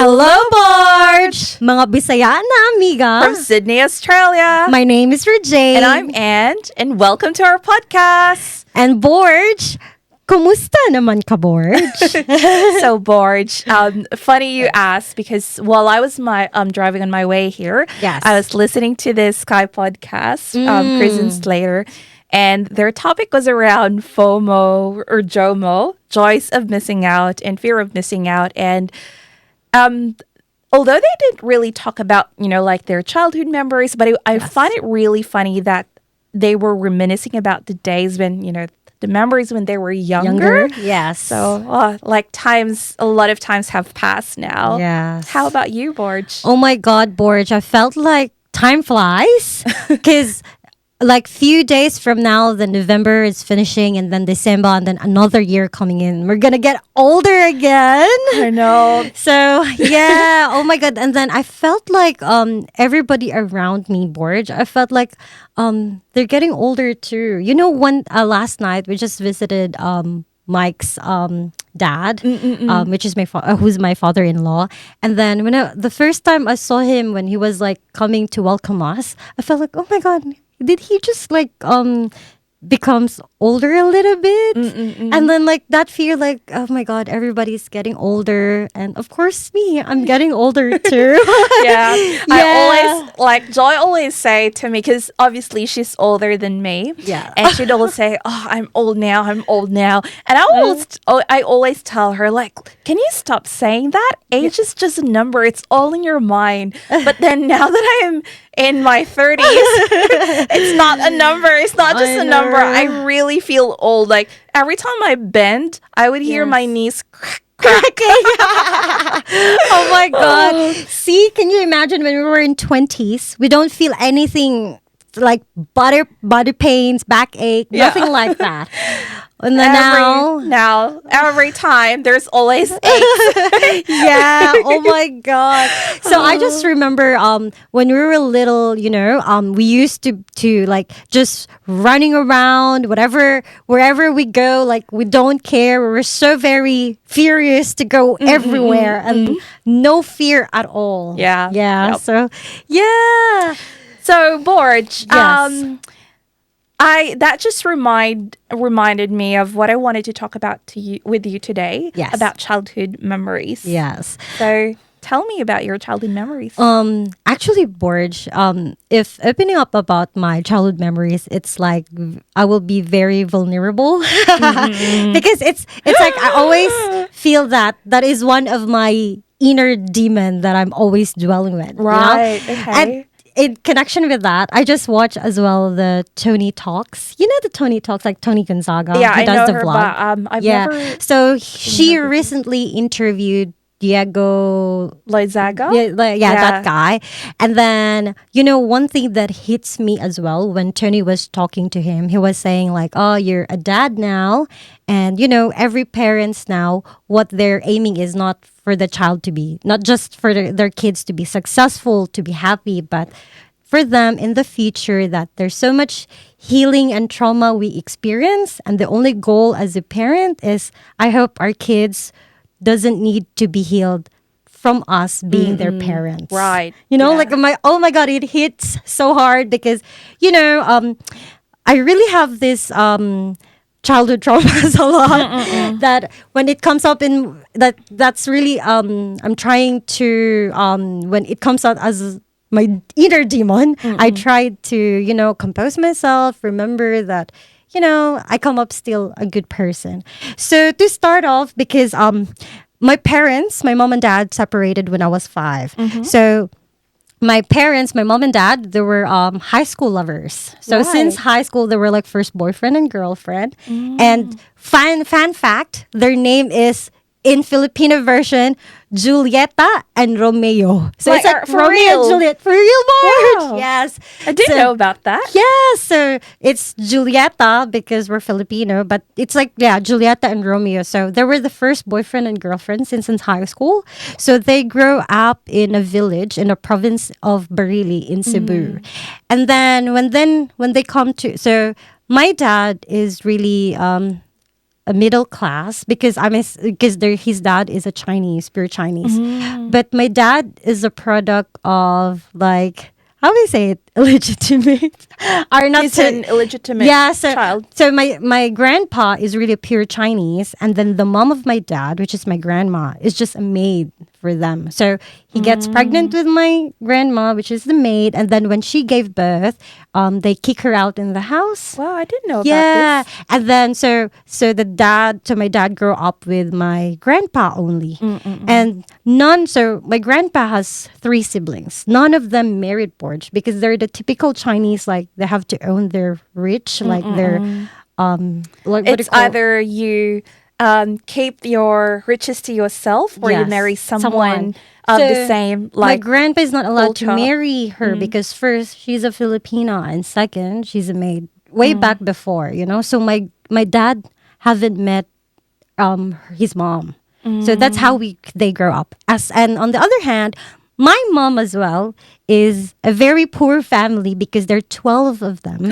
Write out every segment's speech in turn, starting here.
Hello, Borj! Mga Bisaya na amiga. From Sydney, Australia. My name is Rojade. And I'm Anne, and welcome to our podcast. And Borj, kumusta naman ka, Borj? So, Borj, funny you asked, because while I was driving on my way here, Yes. I was listening to this Sky podcast, Chris and Slater, and their topic was around FOMO or JOMO, joys of missing out and fear of missing out. And although they didn't really talk about, like their childhood memories, but I find it really funny that they were reminiscing about the days when, the memories when they were younger. Yes. So, a lot of times have passed now. Yes. How about you, Borj? Oh my God, Borj, I felt like time flies because like few days from now, the November is finishing and then December and then another year coming in. We're going to get older again. I know. So, yeah. Oh my God. And then I felt like everybody around me, Borj, I felt like they're getting older too. When last night we just visited Mike's dad, which is who's my father-in-law. And then the first time I saw him when he was like coming to welcome us, I felt like, oh my God, did he just like becomes older a little bit? And then like that fear like, oh my God, everybody's getting older, and of course me, I'm getting older too. Yeah. I always Joy always say to me, because obviously she's older than me, and she'd always say, oh, I'm old now, and I always tell her, like, can you stop saying that? Age is just a number, it's all in your mind. But then now that I am in my 30s, it's not a number, it's not just a number. I really feel old. Like every time I bend, I would hear my knees cracking. Oh my God. See, can you imagine when we were in 20s, we don't feel anything like body pains, backache, nothing like that. And then now every time there's always aches. Yeah. Oh my God. So I just remember when we were little, we used to like just running around, wherever we go, like we don't care. We were so very furious to go everywhere and no fear at all. Yeah. Yeah. Yep. So yeah. So Borj, Yes. That just reminded me of what I wanted to talk about with you today. Yes. About childhood memories. Yes. So tell me about your childhood memories. Actually, Borj, if opening up about my childhood memories, it's like I will be very vulnerable because it's like I always feel that is one of my inner demon that I'm always dwelling with. Right. Okay. And in connection with that, I just watched as well the Tony Talks. You know the Tony Talks, like Tony Gonzaga, Yeah, who I does know the her, vlog. but I've never. So she recently interviewed Diego Loizaga? that guy. And then, one thing that hits me as well when Tony was talking to him, he was saying like, oh, you're a dad now. And, every parents now, what they're aiming is not for the child to be, not just for their kids to be successful, to be happy, but for them in the future that there's so much healing and trauma we experience. And the only goal as a parent is, I hope our kids doesn't need to be healed from us being their parents. Right. Like oh my God, it hits so hard because, I really have this childhood traumas a lot that when it comes up in that's really I'm trying to when it comes out as my inner demon, I tried to, compose myself, remember that I come up still a good person. So to start off, because my mom and dad separated when I was 5. So my parents, my mom and dad, they were high school lovers. So since high school, they were like first boyfriend and girlfriend. And fan fact, their name is, in Filipino version, Julieta and Romeo. So it's like for Romeo real? and Juliet. For real, Borj. Wow. Yes. I didn't know about that. Yeah, so it's Julieta because we're Filipino, but it's like, Julieta and Romeo. So they were the first boyfriend and girlfriend since high school. So they grew up in a village in a province of Barili in Cebu. And then when they come to, so my dad is really a middle class because his dad is a Chinese, pure Chinese. But my dad is a product of like, how do you say it? Illegitimate. Are not He's an illegitimate child. So my grandpa is really pure Chinese, and then the mom of my dad, which is my grandma, is just a maid for them. So he gets pregnant with my grandma, which is the maid, and then when she gave birth, they kick her out in the house. Wow, I didn't know about this. And then so my dad grew up with my grandpa only. And so my grandpa has 3 siblings. None of them married Borj because they're the typical Chinese, like they have to own their rich, like they're it's either you keep your riches to yourself or you marry someone of the same, like, my grandpa is not allowed to marry her because first she's a Filipina and second she's a maid way back before, so my dad haven't met his mom. So that's how they grow up. And on the other hand, my mom as well is a very poor family because there are 12 of them.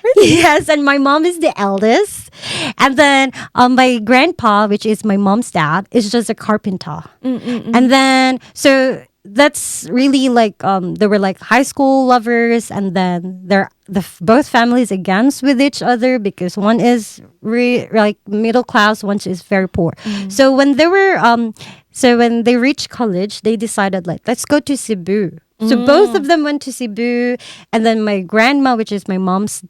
Really? Yes, and my mom is the eldest. And then my grandpa, which is my mom's dad, is just a carpenter. And then, so that's really like, they were like high school lovers, and then both families against with each other because one is like middle class, one is very poor. So when they reached college, they decided like, let's go to Cebu. So both of them went to Cebu, and then my grandma, which is my mom's,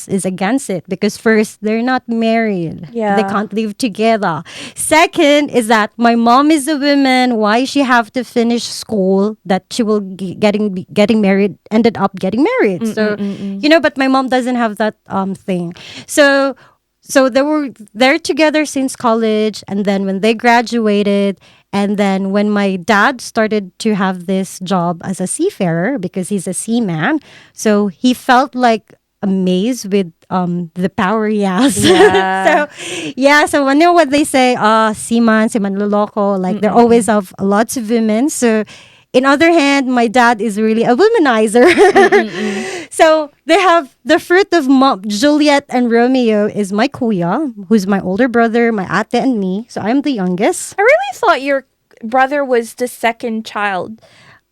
is against it because first, they're not married. Yeah. They can't live together. Second is that my mom is a woman. Why she have to finish school that she will getting married, ended up getting married. So, but my mom doesn't have that thing. So they're together since college, and then when they graduated, and then when my dad started to have this job as a seafarer because he's a seaman, so he felt like amazed with the power he has. So when what they say, seaman loloko, like they always have lots of women. So in other hand, my dad is really a womanizer. So they have the fruit of Juliet and Romeo is my kuya, who's my older brother, my ate, and me. So I'm the youngest. I really thought your brother was the second child.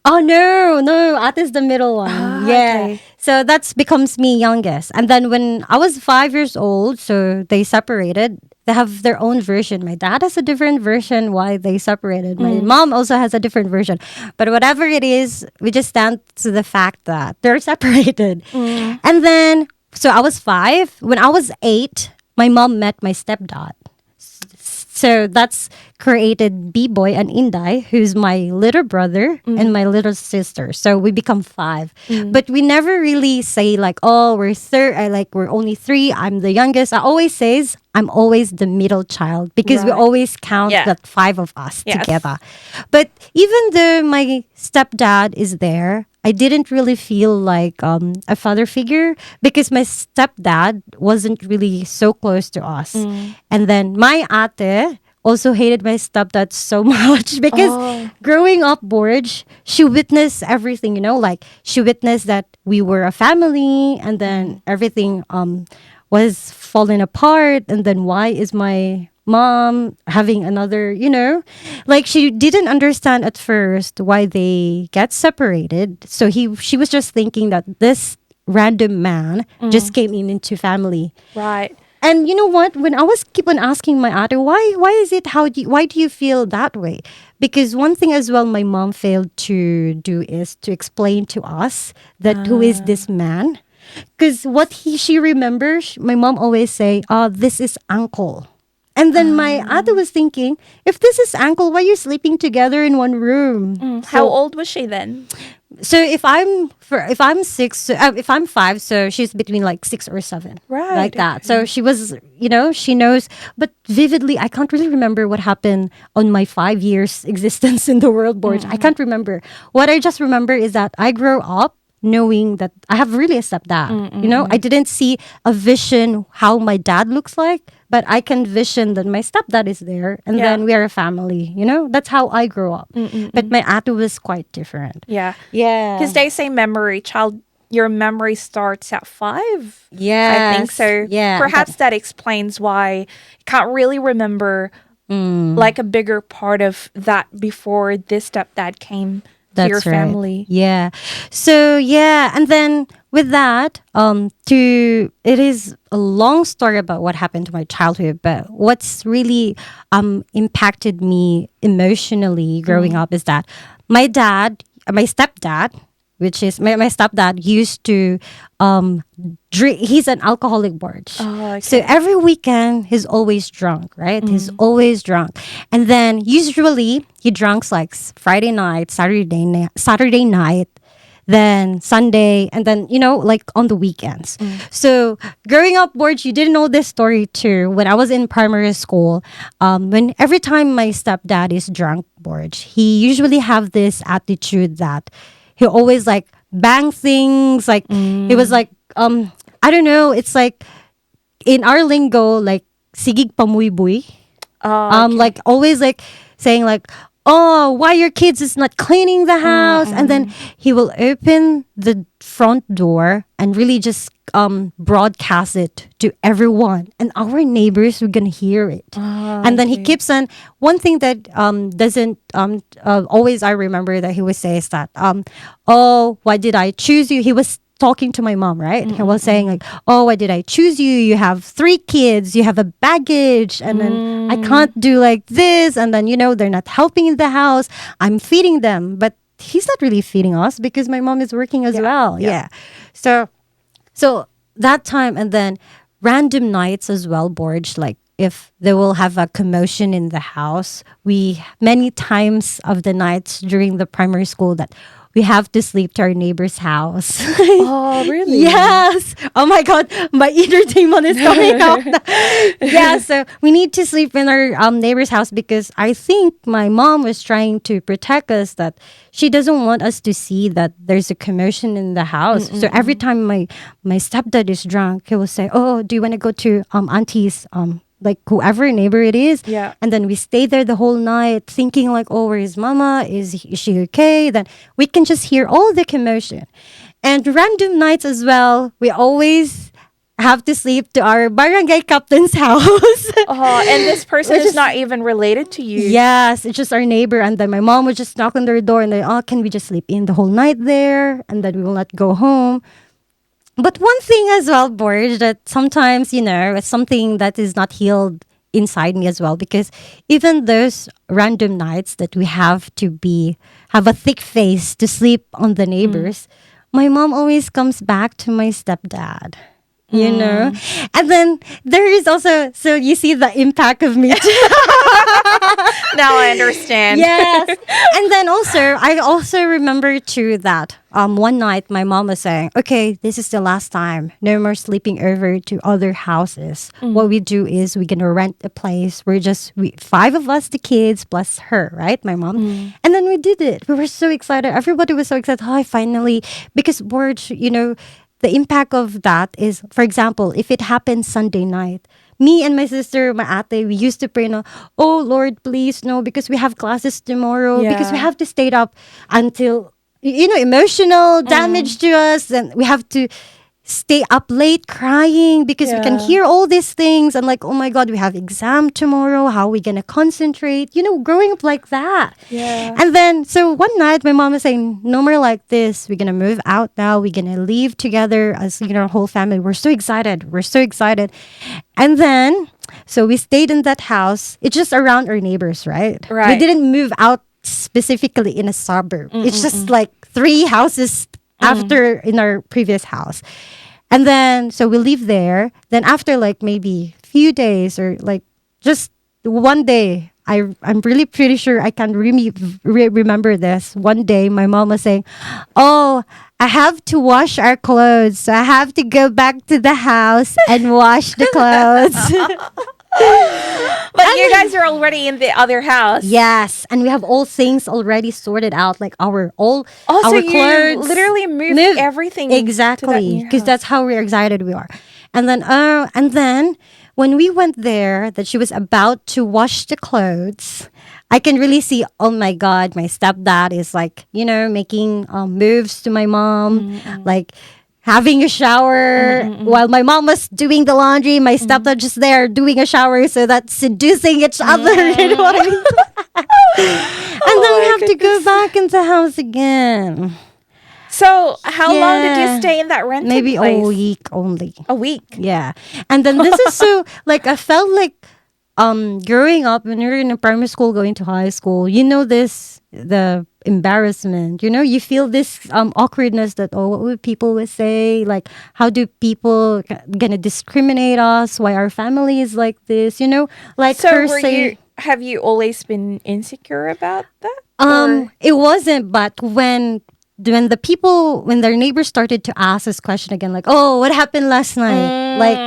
Oh, no. Ate's the middle one. Okay. So that becomes me youngest. And then when I was 5 years old, so they separated. They have their own version. My dad has a different version why they separated. My mom also has a different version. But whatever it is, we just stand to the fact that they're separated. And then, so I was 5. When I was 8, my mom met my stepdad. So that's created B-Boy and Inday, who's my little brother and my little sister. So we become 5. But we never really say like, oh, we're only 3. I'm the youngest. I always says I'm always the middle child because we always count that 5 of us together. But even though my stepdad is there, I didn't really feel like a father figure because my stepdad wasn't really so close to us. And then my ate also hated my stepdad so much because growing up Borj, she witnessed everything, like she witnessed that we were a family and then everything was falling apart. And then why is my mom having another, like she didn't understand at first why they get separated. So she was just thinking that this random man just came into family. Right. And you know what? When I was keep on asking my ate, why is it? Why do you feel that way? Because one thing as well, my mom failed to do is to explain to us that who is this man. Because she remembers, my mom always say, this is uncle. And then my ate was thinking, if this is uncle, why are you sleeping together in one room? How old was she then? So if I'm 6, if I'm 5, so she's between like 6 or 7, right? Like that. So she was, she knows, but vividly, I can't really remember what happened on my 5 years existence in the world, Borj. I can't remember. What I just remember is that I grew up knowing that I have really a stepdad. I didn't see a vision how my dad looks like, but I can vision that my stepdad is there, and then we are a family. That's how I grew up. But my ate was quite different. Yeah. Because they say your memory starts at 5. I think Yes. so. Yeah. Perhaps that explains why you can't really remember like a bigger part of that before this stepdad came to your That's right. family. Yeah. So yeah, and then with that, to it is a long story about what happened to my childhood, but what's really impacted me emotionally growing up is that my dad, my stepdad, which is my stepdad used to drink. He's an alcoholic, Borj. Oh, So okay. every weekend he's always drunk, right? He's always drunk. And then usually he drunks like Friday night, Saturday night, then Sunday, and then, like on the weekends. So growing up, Borj, you didn't know this story too. When I was in primary school, when every time my stepdad is drunk, Borj, he usually have this attitude that he always like bang things. Like he was like, I don't know. It's like in our lingo, like sigig pamuybuy. Oh, okay. Like always like saying like, oh, why your kids is not cleaning the house? And then he will open the front door and really just broadcast it to everyone, and our neighbors were gonna hear it. And then he keeps on. One thing that doesn't always I remember that he would say is that oh, why did I choose you? He was talking to my mom, right? He was saying like, oh, why did I choose you? You have 3 kids, you have a baggage, and then I can't do like this, and then they're not helping in the house. I'm feeding them, but he's not really feeding us because my mom is working as well. Yeah. So that time, and then random nights as well, Borj, like if they will have a commotion in the house, we many times of the nights during the primary school that we have to sleep to our neighbor's house. Oh, really? Yes. Oh my God, my inner demon is coming out. Yeah, so we need to sleep in our neighbor's house because I think my mom was trying to protect us, that she doesn't want us to see that there's a commotion in the house. So every time my stepdad is drunk, he will say, "Oh, do you want to go to auntie's like whoever neighbor it is?" Yeah. And then we stay there the whole night thinking like, oh, where is mama? Is she okay? Then we can just hear all the commotion. And random nights as well, we always have to sleep to our barangay captain's house. Oh, and this person is not even related to you. Yes, it's just our neighbor. And then my mom would just knock on their door and they, oh, can we just sleep in the whole night there? And then we will not go home. But one thing as well, Borj, that sometimes, it's something that is not healed inside me as well, because even those random nights that we have to have a thick face to sleep on the neighbors, my mom always comes back to my stepdad. And then there is also, so you see the impact of me too. Now I understand. Yes. And then I also remember too that one night my mom was saying, okay, this is the last time. No more sleeping over to other houses. What we do is we're going to rent a place. We're just 5 of us, the kids, plus her, right? My mom. And then we did it. We were so excited. Everybody was so excited. Oh, I finally, because Borj, the impact of that is, for example, if it happens Sunday night, me and my sister, my ate, we used to pray, no, oh Lord, please, no, because we have classes tomorrow, because we have to stay up until, emotional damage to us, and we have to stay up late crying because we can hear all these things and like, oh my God, we have exam tomorrow. How are we going to concentrate? Growing up like that. Yeah. And then, so one night my mom was saying, no more like this. We're going to move out now. We're going to live together as, our whole family. We're so excited. We're so excited. And then, so we stayed in that house. It's just around our neighbors, right? Right. We didn't move out specifically in a suburb. It's just like 3 houses after in our previous house. And then, so we live there. Then after like maybe few days or like just one day, I'm really pretty sure I can remember this. One day, my mom was saying, oh, I have to wash our clothes. So I have to go back to the house and wash the clothes. But you guys are already in the other house. Yes, and we have all things already sorted out, like our so our you clothes. literally moved everything exactly, because that's how we're excited we are. And then when we went there, that she was about to wash the clothes, I can really see, oh my God, my stepdad is like, making moves to my mom, like having a shower while my mom was doing the laundry. My stepdad just there doing a shower, so that's seducing each other. You know what I mean? And then we have to go back into the house again. So, how long did you stay in that rented Maybe place? a week only. A week. Yeah. And then this is so, like, I felt like growing up when you're in a primary school, going to high school, you know the embarrassment, you know, you feel this awkwardness that, oh, what would people would say? Like, how do people gonna discriminate us? Why our family is like this? You know, like So, her say, have you always been insecure about that? it wasn't, but when the people, when their neighbors started to ask this question again, like, oh, what happened last night? Like,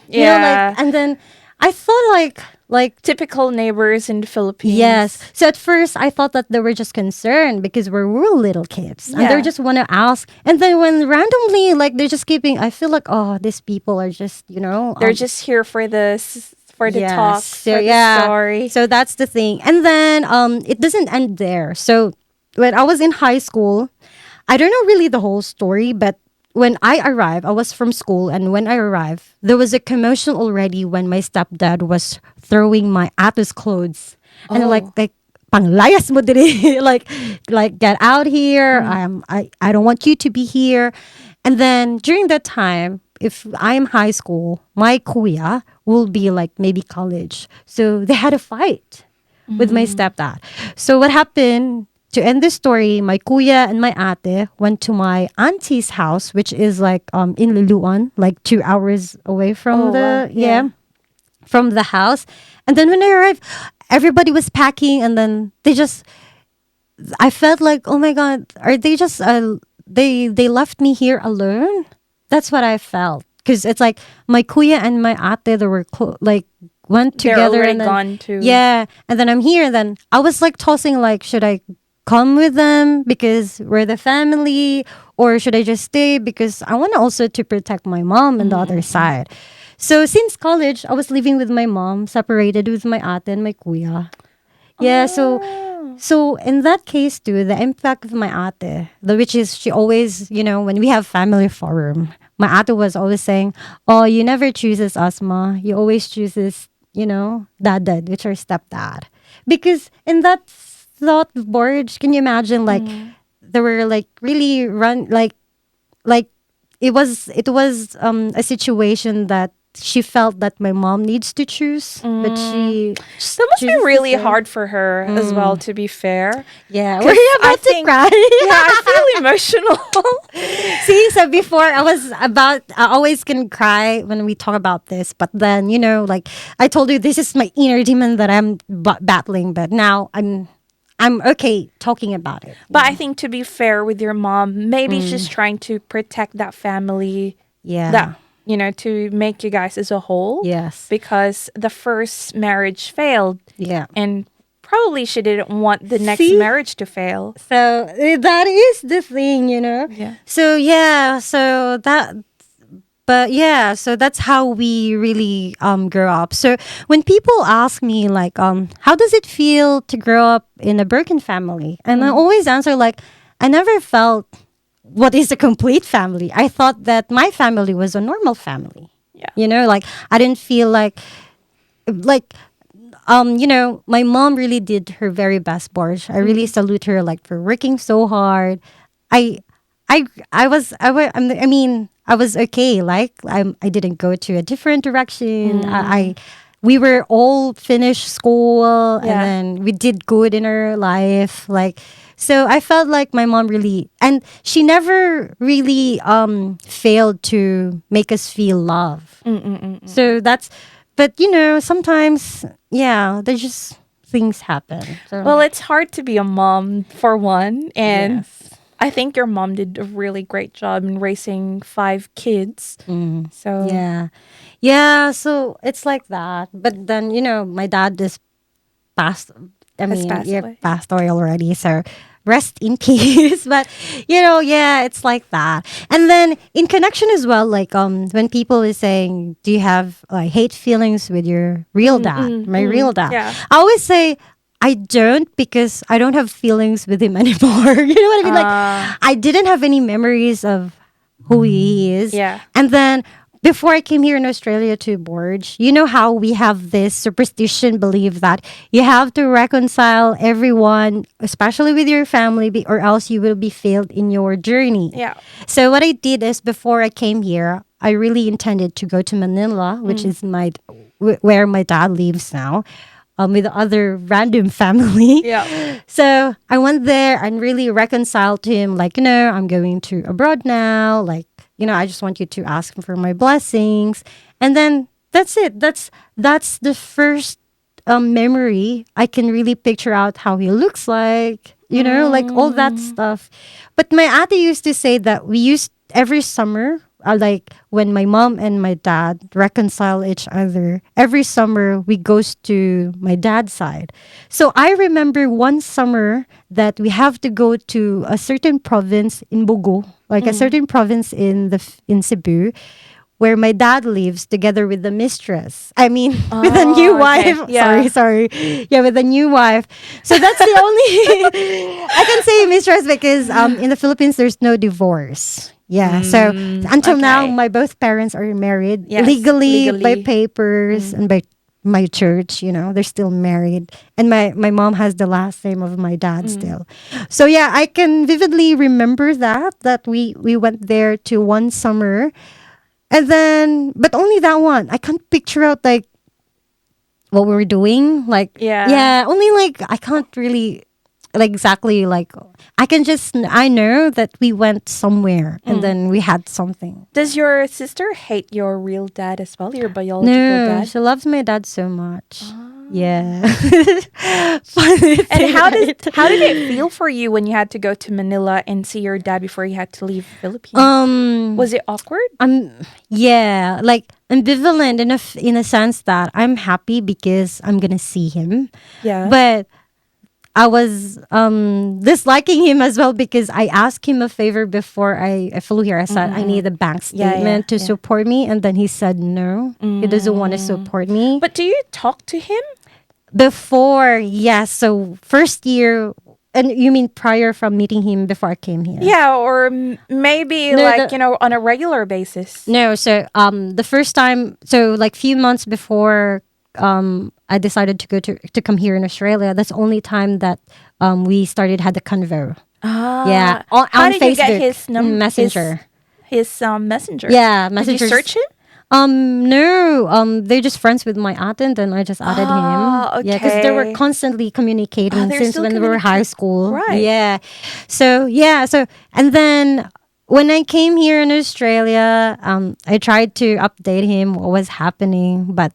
you know, like, and then I thought like typical neighbors in the Philippines. yes. So at first I thought that they were just concerned because we're little kids and they just want to ask. And then when randomly, like, they're just keeping, I feel like, oh, these people are just, you know, they're just here for the talk, so for the story. So that's the thing. And then it doesn't end there. So when I was in high school, I don't know really the whole story, but when I arrived, I was from school, and when I arrived, there was a commotion already when my stepdad was throwing my ate's clothes. And like panglayas mo diri, like get out here. I don't want you to be here. And then during that time, if I'm high school, my kuya will be like maybe college. So they had a fight with my stepdad. So what happened? To end this story, my kuya and my ate went to my auntie's house, which is like in Liluan, like 2 hours away from from the house. And then when I arrived, everybody was packing, and then I felt like, oh my God, are they just they left me here alone? That's what I felt, because it's like my kuya and my ate, they were like went together, They're already and then, gone too. yeah, and then I'm here, and then I was like tossing, like, should I come with them because we're the family, or should I just stay because I want also to protect my mom on the other side? So since college, I was living with my mom, separated with my ate and my kuya. Yeah, so in that case too, the impact of my ate, which is she always, you know, when we have family forum, my ate was always saying, "Oh, you never chooses us, ma. You always chooses, you know, dad, which are stepdad." Because in that thought of Borj, can you imagine, like, there were like really like it was a situation that she felt that my mom needs to choose, but she That must be chooses to really say- hard for her as well, to be fair. Yeah, 'Cause were you I about to think- cry? Yeah, I feel emotional. See, so before I always can cry when we talk about this, but then, you know, like I told you, this is my inner demon that I'm battling, but now I'm okay talking about it. But I think, to be fair with your mom, maybe she's trying to protect that family. Yeah. That, you know, to make you guys as a whole. Yes. Because the first marriage failed. Yeah. And probably she didn't want the next See? marriage to fail. So that is the thing, you know. Yeah. So yeah, so that. But yeah, so that's how we really grow up. So when people ask me, like, how does it feel to grow up in a broken family? And I always answer, like, I never felt what is a complete family. I thought that my family was a normal family. Yeah. You know, like, I didn't feel like you know, my mom really did her very best, Borj. I really salute her, like, for working so hard. I was okay. Like, I didn't go to a different direction. We were all finished school, and then we did good in our life. Like, so I felt like my mom really, and she never really failed to make us feel love. So that's, but you know, sometimes, yeah, there's just things happen. So. Well, it's hard to be a mom, for one, and I think your mom did a really great job in raising 5 kids. So yeah. So it's like that. But then, you know, my dad just passed. Passed away already. So rest in peace. But you know, yeah, it's like that. And then in connection as well, like when people is saying, "Do you have like hate feelings with your real dad?" My real dad. Yeah. I always say, I don't, because I don't have feelings with him anymore. You know what I mean? Like, I didn't have any memories of who he is. Yeah. And then before I came here in Australia to Borj, you know how we have this superstition belief that you have to reconcile everyone, especially with your family, or else you will be failed in your journey. Yeah. So what I did is before I came here, I really intended to go to Manila, which is where my dad lives now, with other random family. Yeah. So I went there and really reconciled to him, like, I'm going to abroad now. Like, I just want you to ask for my blessings. And then that's it. That's the first memory. I can really picture out how he looks like, like all that stuff. But my ate used to say that we used every summer, like when my mom and my dad reconcile each other, every summer we goes to my dad's side. So I remember one summer that we have to go to a certain province in Bogo, like a certain province in Cebu, where my dad lives together with the mistress. I mean, with a new wife. Okay. Yeah. Sorry. Yeah, with a new wife. So that's the only I can say mistress because in the Philippines there's no divorce. Yeah. So until now, okay. my both parents are married Yes, legally by legally. papers and by my church. They're still married, and my mom has the last name of my dad still. So yeah, I can vividly remember that we went there to one summer. And then, but only that one. I can't picture out like what we were doing. Like, Yeah. only like I can't really like exactly like I know that we went somewhere and then we had something. Does your sister hate your real dad as well, your biological No, dad? she loves my dad so much. Yeah. Funny And thing, how right? did it feel for you when you had to go to Manila and see your dad before you had to leave Philippines? Was it awkward? Yeah, like ambivalent in a sense that I'm happy because I'm gonna see him, Yeah. but I was disliking him as well because I asked him a favor before I flew here. I said I need a bank Yeah, statement to yeah. support me, and then he said no, he doesn't want to support me. But do you talk to him? Before, yes, so first year, and you mean prior from meeting him before I came here? Yeah, or maybe No, like, on a regular basis. No, so the first time, so like few months before I decided to go to come here in Australia, that's the only time that we had the convo. Yeah, How on did Facebook, you get his Messenger. His messenger. Yeah, Did Messenger. you search him? No, they're just friends with my aunt, and then I just added him. Yeah, because they were Okay. constantly communicating they're since still when we were high school. Right. Yeah. So and then when I came here in Australia, I tried to update him what was happening, but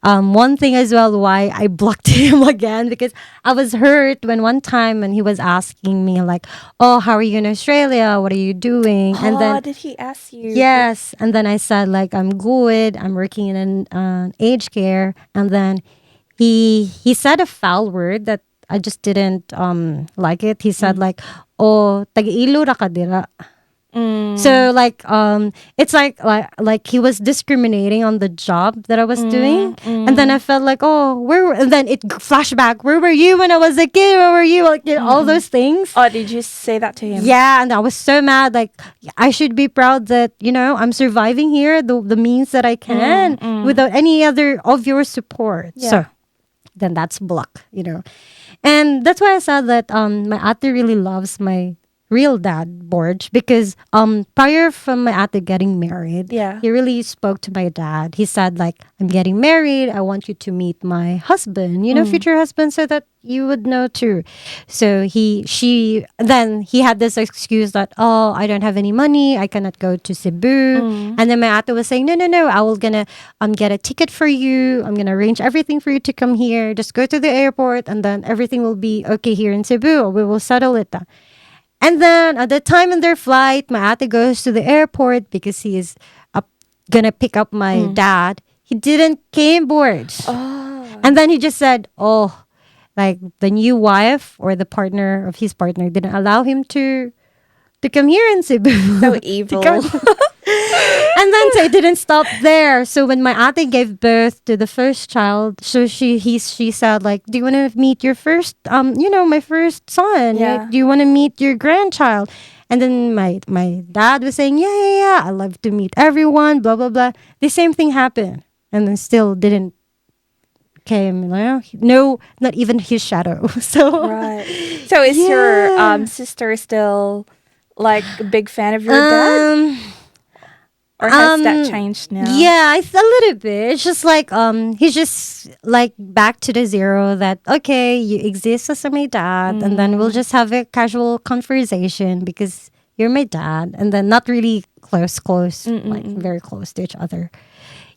one thing as well why I blocked him again because I was hurt when one time when he was asking me like, "Oh, how are you in Australia? What are you doing?" And then Did he ask you? yes, and then I said like, "I'm good. I'm working in an aged care." And then he said a foul word that I just didn't like it. He said like, "Oh, taga-ilo ra ka dira." So like it's like he was discriminating on the job that I was doing, and then I felt like, oh, and then it flashback, where were you when I was a kid, where were you, like all those things. Oh, did you say that to him? Yeah, and I was so mad. Like I should be proud that I'm surviving here the means that I can without any other of your support. Yeah. So then that's block. And that's why I said that my ate really loves my real dad, Borj, because prior from my ate getting married, Yeah. he really spoke to my dad. He said like, I'm getting married. I want you to meet my husband, future husband, so that you would know too. So then he had this excuse that, oh, I don't have any money. I cannot go to Cebu. And then my ate was saying, no, I will gonna get a ticket for you. I'm gonna arrange everything for you to come here. Just go to the airport and then everything will be okay here in Cebu. We will settle it. And then at the time in their flight, my ate goes to the airport because he is gonna pick up my dad. He didn't came board. And then he just said, oh, like the new wife or the partner of his partner didn't allow him to come here in Cebu. So evil. And then so it didn't stop there. So when my ate gave birth to the first child, so she said like, do you want to meet your first my first son? Yeah. Do you want to meet your grandchild? And then my dad was saying, yeah, I love to meet everyone, blah blah blah. The same thing happened, and then still didn't came. No, not even his shadow. So Right. So is your yeah. sister still like a big fan of your dad, Um. or has that changed now? Yeah, it's a little bit. It's just like he's just like back to the zero that okay, you exist as my dad, and then we'll just have a casual conversation because you're my dad, and then not really close, like very close to each other.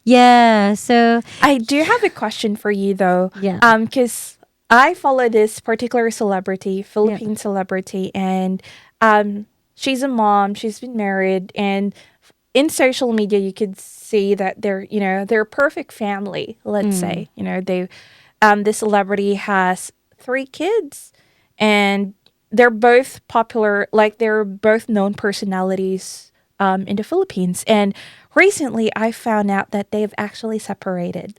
Yeah, so I do have a question for you though. yeah. Because I follow this particular celebrity, Yeah. Philippine celebrity, and she's a mom. She's been married, and in social media, you could see that they're a perfect family. Let's say, they, this celebrity has 3 kids, and they're both popular. Like they're both known personalities in the Philippines. And recently, I found out that they've actually separated.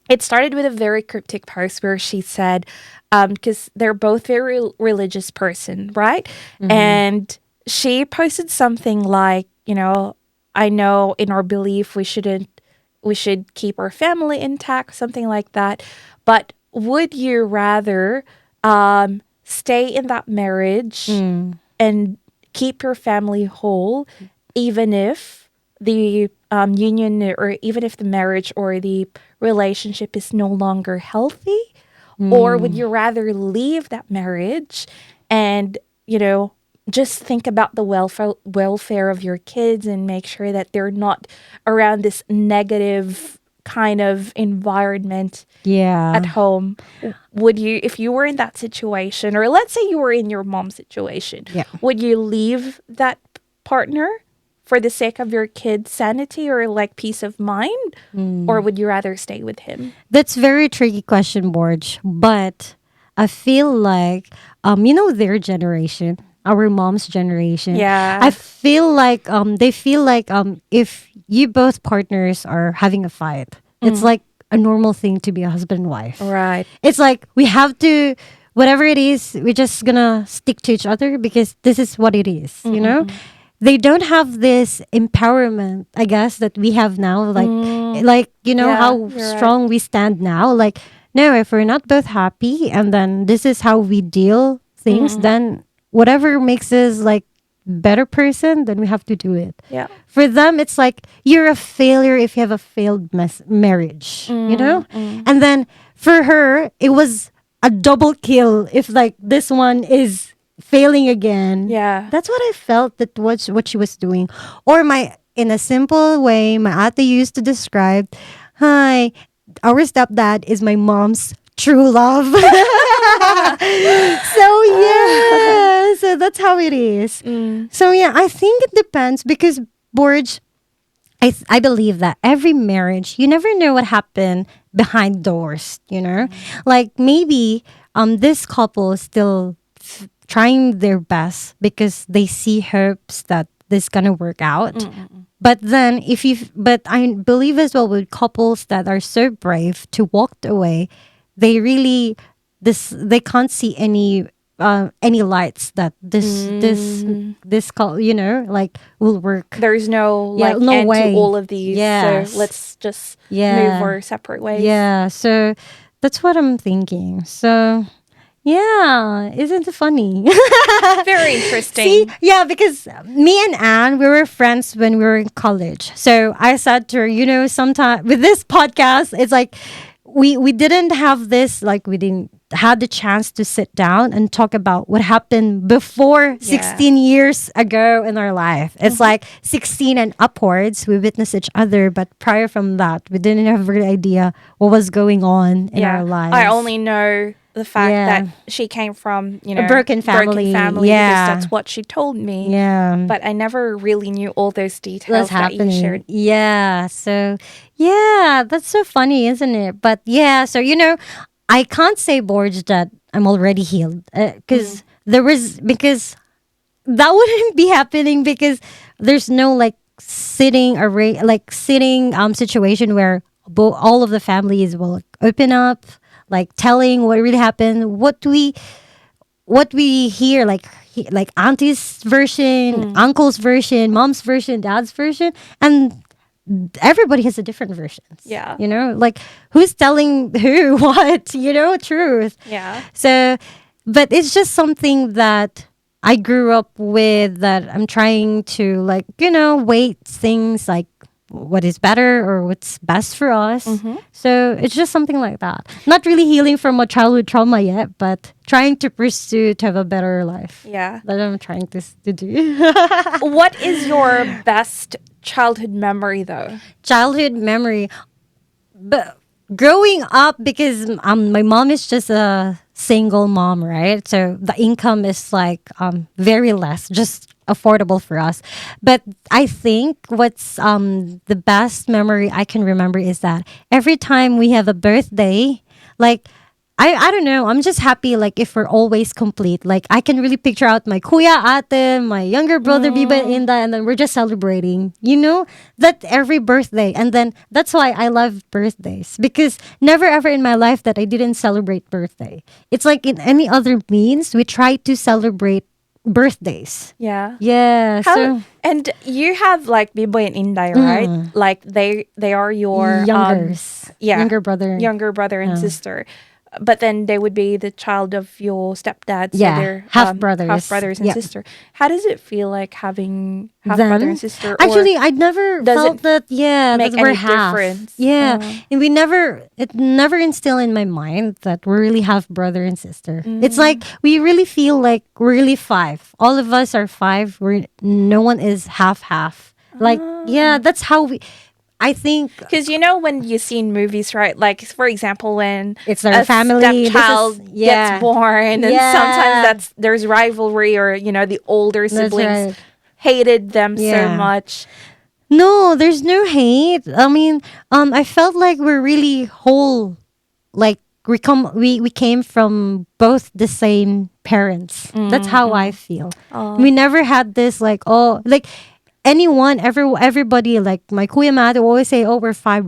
It started with a very cryptic post where she said, because they're both very religious person, right? And she posted something like, I know in our belief we should keep our family intact, something like that. But would you rather stay in that marriage and keep your family whole, even if the union or even if the marriage or the relationship is no longer healthy? Or would you rather leave that marriage and, just think about the welfare of your kids and make sure that they're not around this negative kind of environment at Yeah. home? Would you, if you were in that situation, or let's say you were in your mom's situation, Yeah. would you leave that partner for the sake of your kids' sanity or like peace of mind? Or would you rather stay with him? That's very tricky question, Borj. But I feel like, their generation, our mom's generation. I Yeah. feel like they feel like if you both partners are having a fight, it's like a normal thing to be a husband and wife. Right. It's like we have to, whatever it is, we're just gonna stick to each other because this is what it is, you know? They don't have this empowerment, I guess, that we have now. Like Yeah, how you're right. strong we stand now. Like, no, if we're not both happy, and then this is how we deal things, then whatever makes us like better person, then we have to do it. Yeah. For them, it's like you're a failure if you have a failed marriage, And then for her, it was a double kill if like this one is failing again. Yeah. That's what I felt that was what she was doing. Or in a simple way, my ate used to describe, hi, our stepdad is my mom's true love. So yeah, so that's how it is. So yeah, I think it depends because Borj, I believe that every marriage, you never know what happened behind doors, Like maybe this couple is still trying their best because they see hopes that this gonna work out. But then but I believe as well with couples that are so brave to walk away, they really they can't see any lights that this call like will work. There's no Yeah, like no end way. to all of these. Yes. So let's just Yeah. move our separate ways. Yeah, so that's what I'm thinking. So yeah, isn't it funny? Very interesting. See, yeah, because me and Anne, we were friends when we were in college. So I said to her, sometime with this podcast, it's like we didn't have this, like we didn't had the chance to sit down and talk about what happened before 16 years ago in our life. It's like 16 and upwards, we witnessed each other, but prior from that, we didn't have any idea what was going on in our lives. I only know the fact Yeah. that she came from, A broken family. because Yeah. that's what she told me. Yeah. But I never really knew all those details What's that you happening. shared. Yeah. So, yeah, that's so funny, isn't it? But yeah, so, I can't say, Borj, that I'm already healed because because that wouldn't be happening because there's no like sitting situation where all of the families will open up, like telling what really happened, what we hear, like like auntie's version, uncle's version, mom's version, dad's version, and everybody has a different versions. Yeah. You know, like who's telling who what, you know, truth. Yeah. So, but it's just something that I grew up with, that I'm trying to, like, you know, weight things like what is better or what's best for us. So it's just something like that. Not really healing from a childhood trauma yet, but trying to pursue to have a better life. Yeah. That I'm trying to do. What is your best childhood memory, though? Childhood memory. But growing up, because my mom is just a single mom, right? So the income is like very less, just affordable for us. But I think what's the best memory I can remember is that every time we have a birthday, like I don't know, I'm just happy like if we're always complete. Like I can really picture out my kuya, ate, my younger brother Biba and Inda, and then we're just celebrating. You know, that every birthday. And then that's why I love birthdays, because never ever in my life that I didn't celebrate birthday. It's like in any other means we try to celebrate birthdays. Yeah. Yeah. So And you have like Biboy and Inday, right? Like they are your younger brother. younger brother and sister. But then they would be the child of your stepdad. So Yeah, they're half brothers. half brothers and Yeah. sister. How does it feel like having half Them? brother and sister? Or Actually, I never does felt it that. Yeah, make that we're any half. difference? Yeah, and it never instilled in my mind that we're really half brother and sister. It's like we really feel like we're really five. All of us are five. No one is half. Like yeah, that's how we. I think because you know when you see in movies, right? Like for example, when it's their family. Stepchild gets born, and sometimes there's rivalry, or you know the older siblings hated them so much. No, there's no hate. I mean, I felt like we're really whole. Like we came from both the same parents. That's how I feel. We never had this like everybody, like my kuya mother always say, oh, we're five.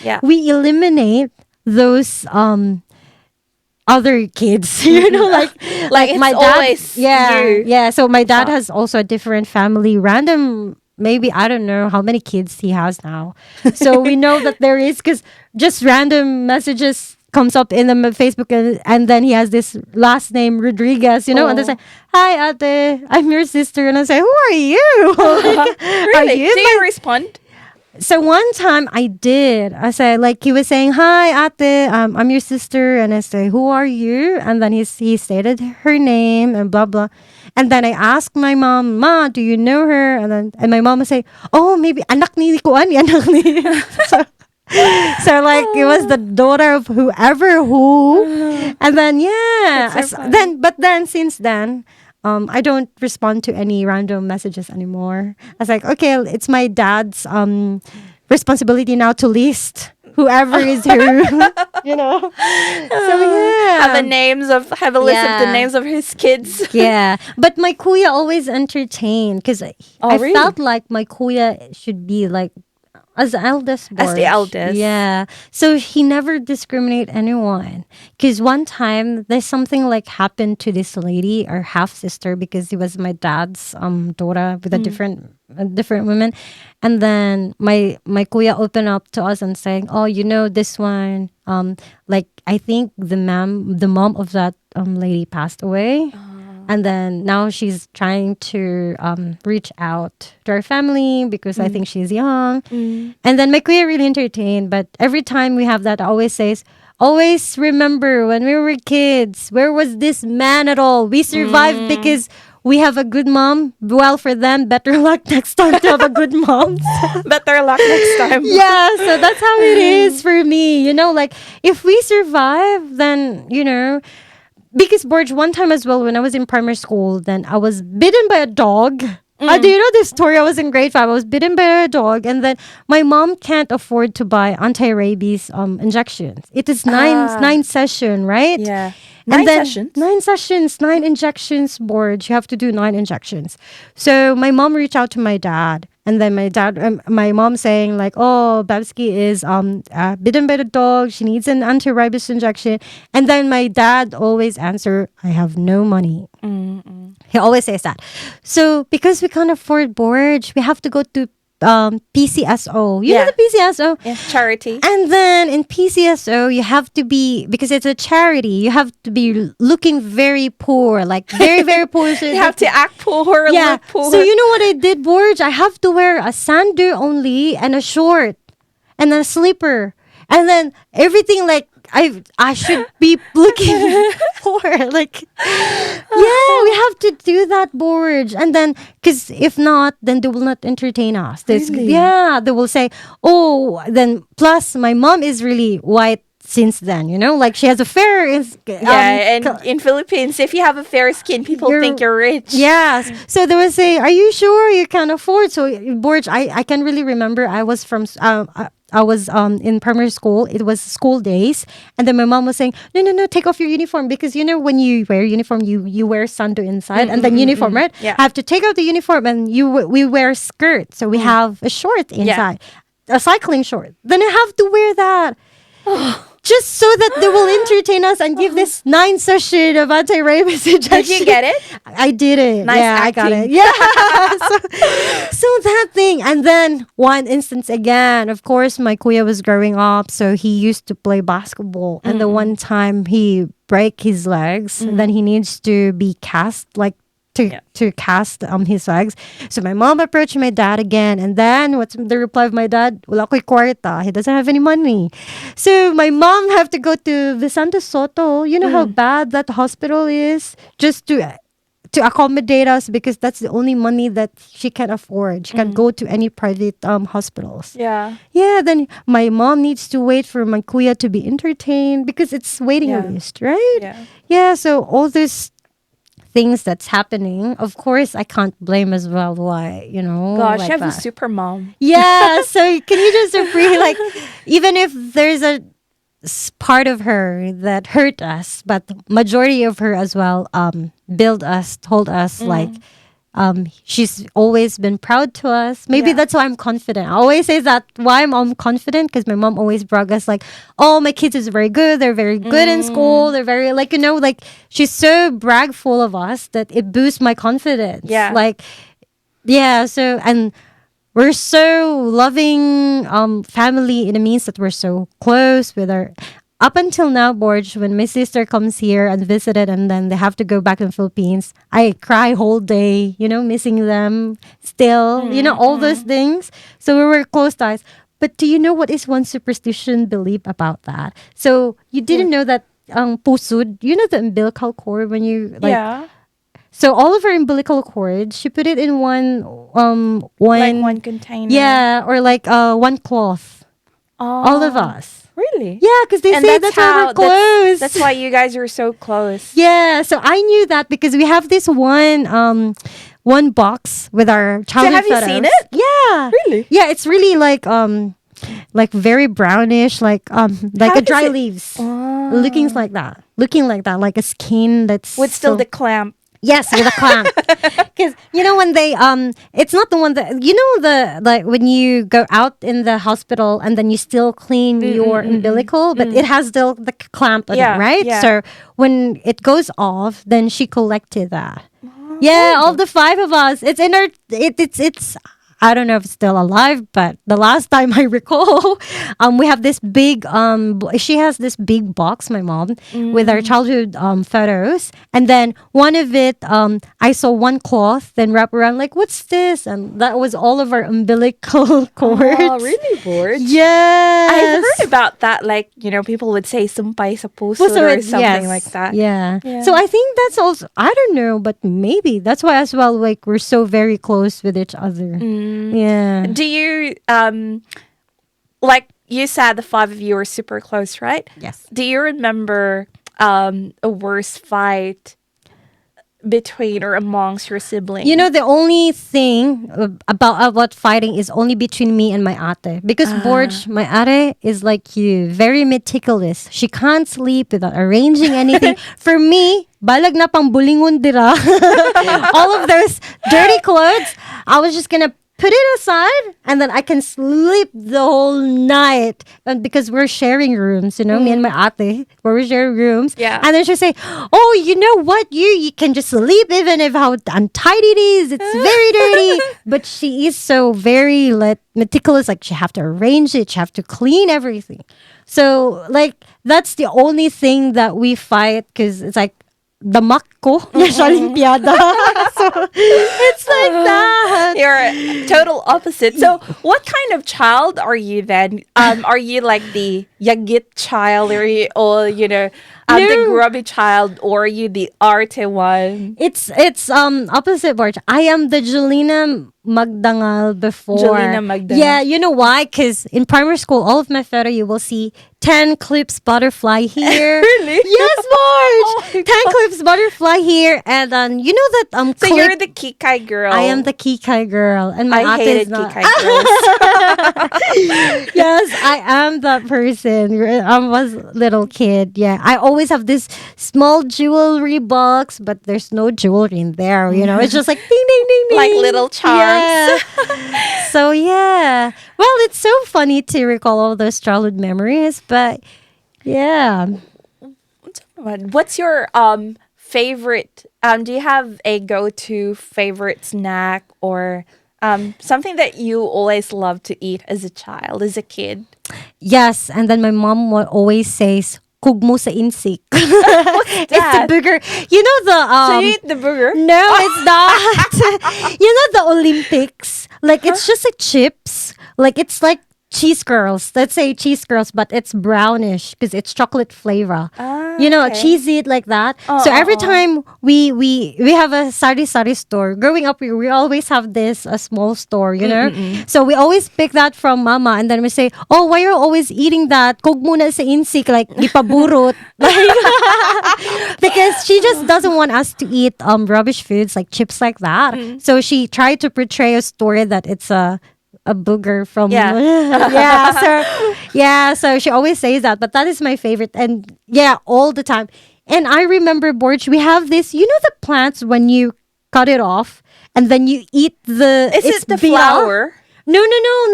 Yeah. We eliminate those other kids, you know, like Like my it's dad. always you. Yeah. So my dad has also a different family, random. Maybe I don't know how many kids he has now. So we know that there is, because just random messages comes up in the Facebook, and then he has this last name Rodriguez, you know, and they say, "Hi, ate, I'm your sister," and I say, "Who are you?" Like, Really? are you? Do you respond? So one time I did. I said, like, he was saying, "Hi, ate, I'm your sister," and I say, "Who are you?" And then he stated her name and blah blah. And then I asked my mom, "Ma, do you know her?" And my mom would say, "Oh, maybe anak ni Kuan, anak ni." So like it was the daughter of whoever who, and then but then since then, I don't respond to any random messages anymore. I was like, okay, it's my dad's responsibility now to list whoever is who, you know. So Have a list of the names of his kids. Yeah, but my kuya always entertained, because I really? felt like my kuya should be like as the eldest. As the Borj. eldest. Yeah. So he never discriminate anyone. Because one time there's something like happened to this lady, our half sister, because he was my dad's daughter with a different woman. And then my kuya opened up to us and saying, "Oh, you know this one, like I think the mom of that lady passed away." And then now she's trying to reach out to our family because I think she's young. And then my kuya really entertained. But every time we have that, I always says, always remember when we were kids, where was this man at all? We survived because we have a good mom. Well, for them, better luck next time to have a good mom. Better luck next time. Yeah, so that's how it is for me. You know, like if we survive, then, you know, because Borj, one time as well, when I was in primary school, then I was bitten by a dog. Do you know this story? I was in grade 5. I was bitten by a dog, and then my mom can't afford to buy anti-rabies injections. It is nine session, right? Yeah. And then 9 sessions? 9 injections, Borj. You have to do 9 injections. So my mom reached out to my dad. And then my mom saying like, "Oh, Babsky is bitten by the dog. She needs an anti-rabies injection." And then my dad always answer, "I have no money." He always says that. So because we can't afford Borj, we have to go to PCSO. You know the PCSO? Yeah, charity. And then in PCSO, you have to be, because it's a charity, you have to be looking very poor, like very, very poor. So You have to act poor, yeah. look poor. So you know what I did, Borj? I have to wear a sandu only and a short and a slipper. And then everything like I should be looking poor. Like, yeah, we have to do that, Borj. And then, because if not, then they will not entertain us. Really? Yeah, they will say, oh, then plus my mom is really white since then, you know, like she has a fair and in Philippines, if you have a fair skin, people think you're rich. Yes. So they would say, "Are you sure you can afford?" So Borj, I can really remember. I was from I was in primary school. It was school days, and then my mom was saying, "No, take off your uniform, because you know when you wear uniform, you wear sando inside and then uniform, right? Yeah. I have to take out the uniform, and we wear skirt, so we have a short inside, a cycling short. Then I have to wear that." Just so that they will entertain us and give this 9 session of anti-rabies injection. Did you get it? I did it. Nice yeah, acting. I got it. Yeah. so that thing. And then one instance again, of course, my kuya was growing up, so he used to play basketball. And the one time he break his legs, and then he needs to be cast, like to cast his legs. So my mom approached my dad again, and then what's the reply of my dad? Wala ko'y kwarta. He doesn't have any money. So my mom have to go to Vicente Soto. You know how bad that hospital is, just to accommodate us, because that's the only money that she can afford. She can't go to any private hospitals. Yeah. Yeah, then my mom needs to wait for my kuya to be entertained, because it's waiting list, right? Yeah. Yeah, so all this things that's happening, of course I can't blame as well why, you know. Gosh, like you have a that. super mom. Yeah, so can you just appreciate, like, even if there's a part of her that hurt us, but majority of her as well build us, told us like she's always been proud to us. Maybe that's why I'm confident. I always say that why I'm confident, because my mom always brag us like, oh, my kids is very good. They're very good in school. They're very, like, you know, like she's so bragful of us that it boosts my confidence. Yeah. Like, yeah. So, and we're so loving family in a means that we're so close with our. Up until now, Borj, when my sister comes here and visited, and then they have to go back in the Philippines, I cry whole day, you know, missing them still, you know, all those things. So we were close ties. But do you know what is one superstition belief about that? So you didn't know that pusud, you know the umbilical cord when you, like, so all of her umbilical cords, she put it in one Like one container. yeah, or like one cloth. All of us. Really? Yeah, because they say that's why we're close. That's why you guys are so close. Yeah, so I knew that because we have this one box with our childhood have you photos. seen it? Yeah. Really? Yeah, it's really like very brownish, like How a dry does it- leaves. Looking like that, like a skin that's With still so- the clamp. Yes, with a clamp. Because you know when they it's not the one that, you know, the like when you go out in the hospital and then you still clean your umbilical, but it has still the clamp on it, right? Yeah. So when it goes off, then she collected that. Yeah, all the 5 of us. It's in her. It's. I don't know if it's still alive, but the last time I recall, we have this big, she has this big box, my mom, with our childhood photos. And then one of it, I saw one cloth, then wrap around, like, what's this? And that was all of our umbilical cords. Oh, really, Borj? Yes. I've heard about that. Like, you know, people would say sumpay sa puso So or something like that. Yeah. Yeah. So I think that's also, I don't know, but maybe that's why as well, like, we're so very close with each other. Yeah. Do you, like you said, the 5 of you are super close, right? Yes. Do you remember a worst fight between or amongst your siblings? You know, the only thing about fighting is only between me and my ate. Because Borj, my ate is like you, very meticulous. She can't sleep without arranging anything. For me, balag na pang bulingon dira. All of those dirty clothes, I was just gonna put it aside, and then I can sleep the whole night. And because we're sharing rooms, me and my ate, we're sharing rooms. Yeah. And then she'll say, "Oh, you know what? You can just sleep even if how untidy it is. It's very dirty." But she is so very meticulous. Like she have to arrange it. She have to clean everything. So like that's the only thing that we fight because it's like the makko sa Olimpiada. So it's like that. You're a total opposite. So, what kind of child are you then? Are you like the yagit child, the grubby child, or are you the arte one? It's opposite, Borj. I am the Jelena Magdangal before. Jelena Magdangal. Yeah, you know why? Because in primary school, all of my photo, you will see 10 clips butterfly here. Really? Yes, Borj. Oh 10 clips butterfly here, and you know that So clip, you're the Kikai girl. I am the Kikai girl, and my I ate hated is not. Kikai girls. Yes, I am that person. I was little kid. Yeah, I always have this small jewelry box, but there's no jewelry in there. It's just like ding ding ding ding, Like little charms. Yeah. So yeah, well, it's so funny to recall all those childhood memories, but yeah. What's your favorite? Do you have a go-to favorite snack or something that you always loved to eat as a child, as a kid? Yes, and then my mom always says, "Kugmo sa insik." What's It's the that? booger. You know the So you eat the burger? No, it's not. You know the Olympics? Like it's just like chips. Like it's like cheese curls. Let's say cheese curls, but it's brownish because it's chocolate flavor. Okay. Cheese it like that. So every time we have a sari sari store. Growing up, we always have this a small store. So we always pick that from mama, and then we say, "Oh, why are you always eating that? Kog muna sa insik, like ipaburot." Like because she just doesn't want us to eat rubbish foods like chips like that. So she tried to portray a story that it's a booger from so she always says that, but that is my favorite, and all the time. And I remember, Borj, we have this, the plants when you cut it off and then you eat Is it the bita. flower? No,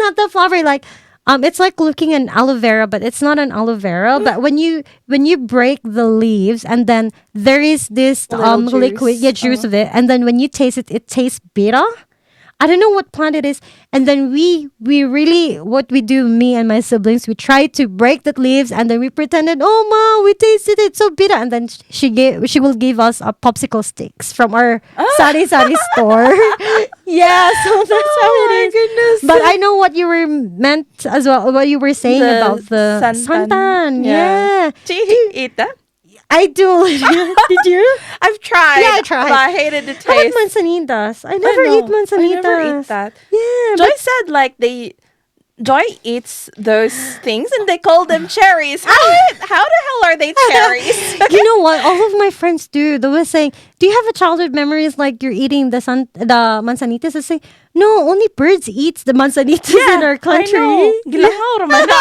not the flower. Like it's like looking an aloe vera, but it's not an aloe vera. But when you break the leaves, and then there is this Little juice. liquid, juice of it, and then when you taste it, it tastes bitter. I don't know what plant it is. And then we really, what we do, me and my siblings, we try to break the leaves, and then we pretended, "Oh, ma, we tasted it, so bitter." And then she will give us a popsicle sticks from our sari sari store. Yeah, so that's how it is. Goodness. But I know what you were meant as well, what you were saying The about the santan. santan. Yeah. Do you eat that? I do. Did you? I've tried. Yeah, I tried. But I hated the How about taste. manzanitas? I never know. eat manzanitas. I never eat that. Yeah, Joy said Joy eats those things and they call them cherries. How the hell are they cherries? you know what? All of my friends do. They were saying, "Do you have a childhood memories like you're eating the manzanitas?" I say, "No, only birds eat the manzanitas in our country." I know. Gilangaw raman na.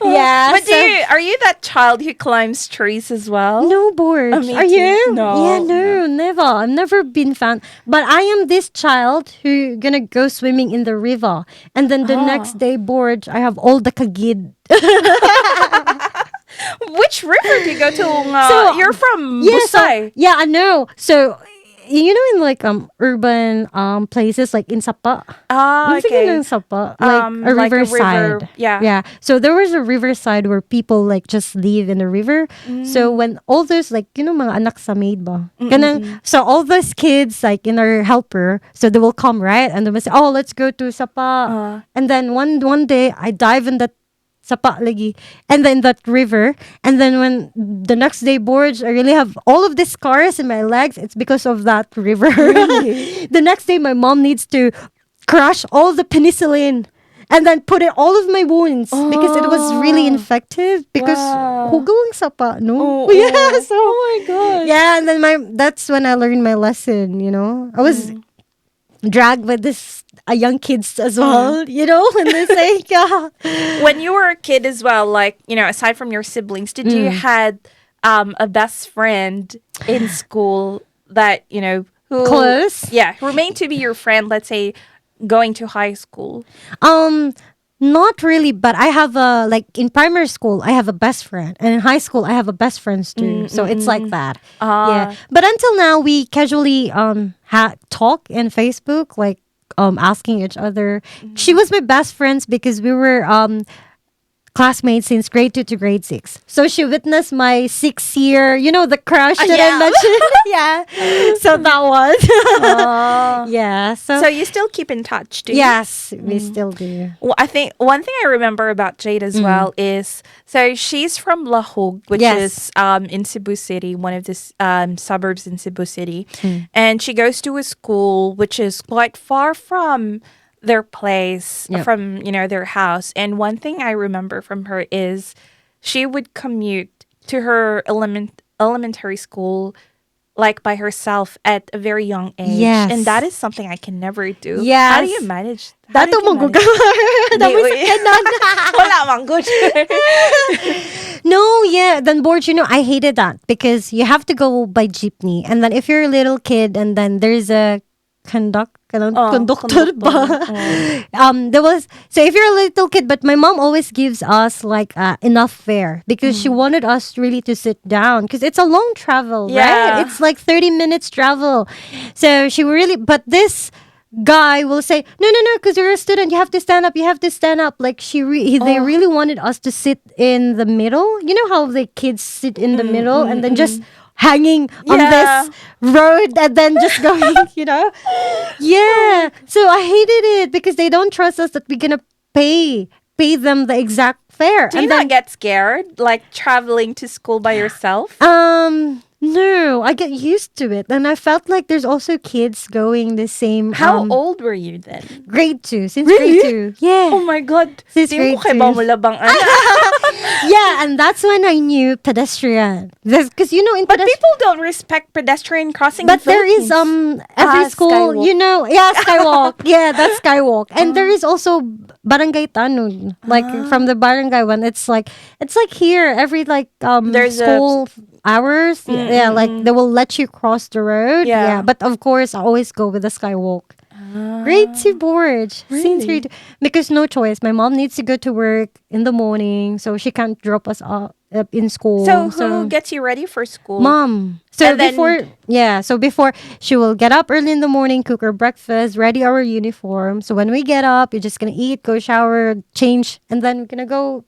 Yeah. But are you that child who climbs trees as well? No, Borj. me Are too. you? No, Yeah, no, never. I've never been fan. But I am this child who gonna go swimming in the river, and then the next day, Borj, I have all the kagid. Which river do you go to? You're from Yes, Busay. yeah, I know. So in like urban places like in Sapa. I'm thinking in Sapa, like a like a riverside. river, yeah. Yeah. So there was a riverside where people like just live in the river. So when all those like mga anak sa maid ba. Ganun. So all those kids like in our helper, so they will come, right? And they will say, "Oh, let's go to Sapa." And then one day I dive in that Sapa lagi, and then that river, and then when the next day, Borj, I really have all of these scars in my legs. It's because of that river. The next day, my mom needs to crush all the penicillin and then put it all of my wounds because it was really infected because hugawang Sapa, no? Yeah, so Oh my god. yeah, and then that's when I learned my lesson. I was dragged with this young kids as well, when they say, When you were a kid as well, like, aside from your siblings, did you had a best friend in school that, who close. yeah, who remained to be your friend, let's say going to high school? Um, Not really, but I have a like in primary school I have a best friend, and in high school I have a best friends too. So it's like that. Yeah. But until now we casually talk in Facebook, like asking each other. She was my best friends because we were classmates since grade 2 to grade 6. So she witnessed my 6 year, the crush that I mentioned. Yeah. So that was. Yeah. So you still keep in touch, do you? Yes, we still do. Well, I think one thing I remember about Jade as well is, so she's from Lahog, which is in Cebu City, one of the suburbs in Cebu City. And she goes to a school which is quite far from their place, from their house. And one thing I remember from her is she would commute to her elementary school like by herself at a very young age. Yes. And that is something I can never do. Yes. How do you manage? Dato Wala mang good. No, yeah. Then Borj, I hated that because you have to go by jeepney. And then if you're a little kid and then there's a conductor ba? There was, so if you're a little kid, but my mom always gives us like enough fare because she wanted us really to sit down because it's a long travel, right? It's like 30 minutes travel. So she really, but this guy will say, no, because you're a student, you have to stand up. Like they really wanted us to sit in the middle. You know how the kids sit in the middle and then just hanging on this road and then just going, Yeah. So I hated it because they don't trust us that we're gonna pay them the exact fare. Do you not get scared, like traveling to school by yourself? No, I get used to it. And I felt like there's also kids going the same. How old were you then? Grade 2. Since Really? grade 2. Yeah. Oh my God. Since grade 2. Yeah, and that's when I knew pedestrian. Because but people don't respect pedestrian crossing. But there is every school, skywalk. skywalk. Yeah, that's skywalk. And there is also barangay tanun. Like from the barangay one, it's like here every there's school hours. Yeah, like they will let you cross the road. Yeah, but of course I always go with the skywalk. Grade 2 Borj. Really? Since grade 2. Because no choice. My mom needs to go to work in the morning, so she can't drop us up in school. So who gets you ready for school? Mom. So before she will get up early in the morning, cook our breakfast, ready our uniform. So when we get up, you're just gonna eat, go shower, change, and then we're gonna go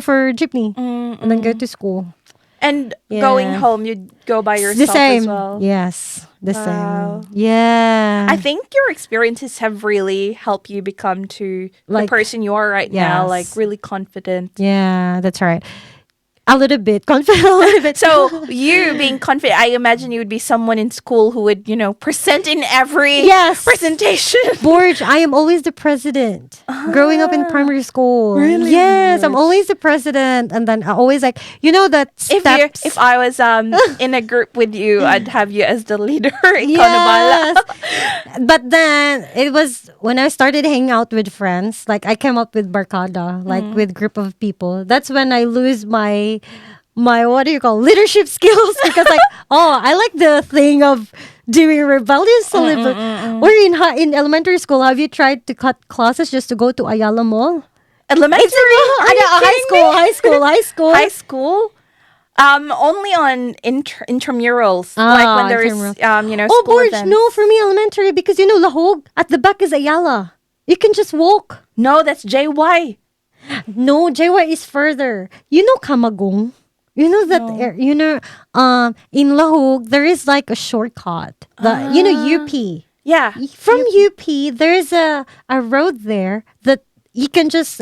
for jeepney and then go to school. And going home, you'd go by yourself the same. as well? Yes, the same. Yeah. I think your experiences have really helped you become to the person you are right now, like really confident. Yeah, that's right. A little bit confident, a little bit. So you being confident, I imagine you would be someone in school who would, present in every presentation. Borj, I am always the president. Growing up in primary school. Really? Yes, I'm always the president. And then I always that steps. If I was in a group with you, I'd have you as the leader. Yes. But then it was when I started hanging out with friends, like I came up with barkada, like with group of people. That's when I lose my what do you call leadership skills because I like the thing of doing rebellious or in elementary school. Have you tried to cut classes just to go to Ayala Mall? Elementary? High school. Only on intramurals, like when there's school Borj, events. no, for me elementary because Lahog at the back is Ayala. You can just walk. No, that's JY. No, JY is further. Kamagong? You know that in Lahog there is like a shortcut. UP. Yeah. From UP there's a road there that you can just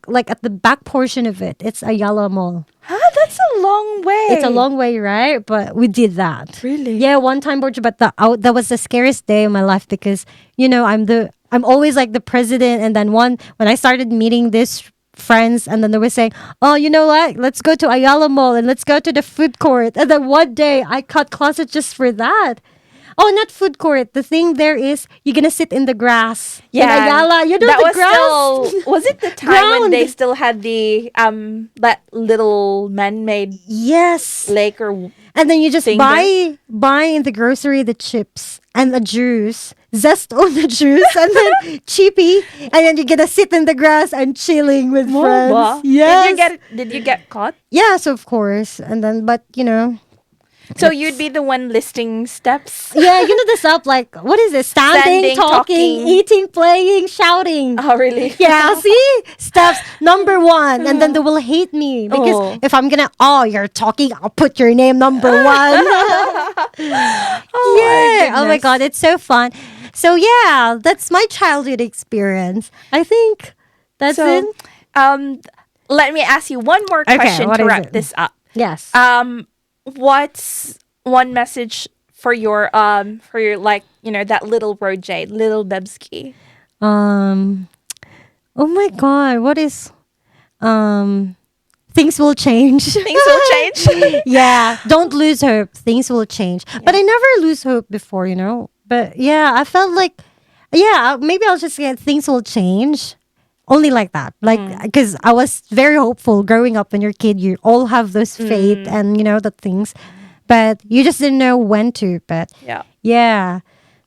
like at the back portion of it. It's Ayala Mall. That's a long way. It's a long way, right? But we did that. Really? Yeah, one time, Borj, but that was the scariest day of my life because I'm always like the president, and then when I started meeting this friends, and then they were saying, oh, you know what, let's go to Ayala Mall and let's go to the food court, and then one day I cut classes just for that. Oh, not food court. The thing there is you're gonna sit in the grass. In Yeah, Ayala. You know that the was grass? still, was it the time when Ground. they still had the that little man-made Yes. lake or And then you just thing buy in the grocery the chips and the juice. Zest on the juice and then cheapy. And then you're gonna sit in the grass and chilling with friends. Moba? Yes. Did you get caught? Yes, of course. And then but So you'd be the one listing steps? yeah, you know the stuff like what is it? Standing, Standing, talking, talking. eating, playing, shouting. Oh, really? Yeah, see? Steps number 1. And then they will hate me. Because Oh. if I'm gonna, you're talking, I'll put your name number 1. Yeah. Oh my goodness. God, it's so fun. So yeah, that's my childhood experience. I think that's it. Let me ask you one more Okay, question what to is wrap it? this up. Yes. What's one message for your like, that little Rojade, little Bebsky? Oh my God, what is things will change. Things will change. Yeah, don't lose hope. Things will change. But I never lose hope before, But yeah, I felt like, maybe I'll just get things will change. Only like that. Like, because I was very hopeful growing up when you're a kid. You all have those faith and, the things. But you just didn't know when to. But Yeah. yeah.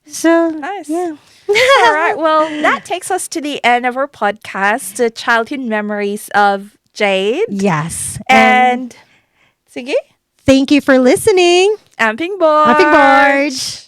So, Nice. yeah. All right. Well, that takes us to the end of our podcast, the childhood memories of Jade. Yes. And sige, Thank you for listening. Amping Borj. Happy Borj.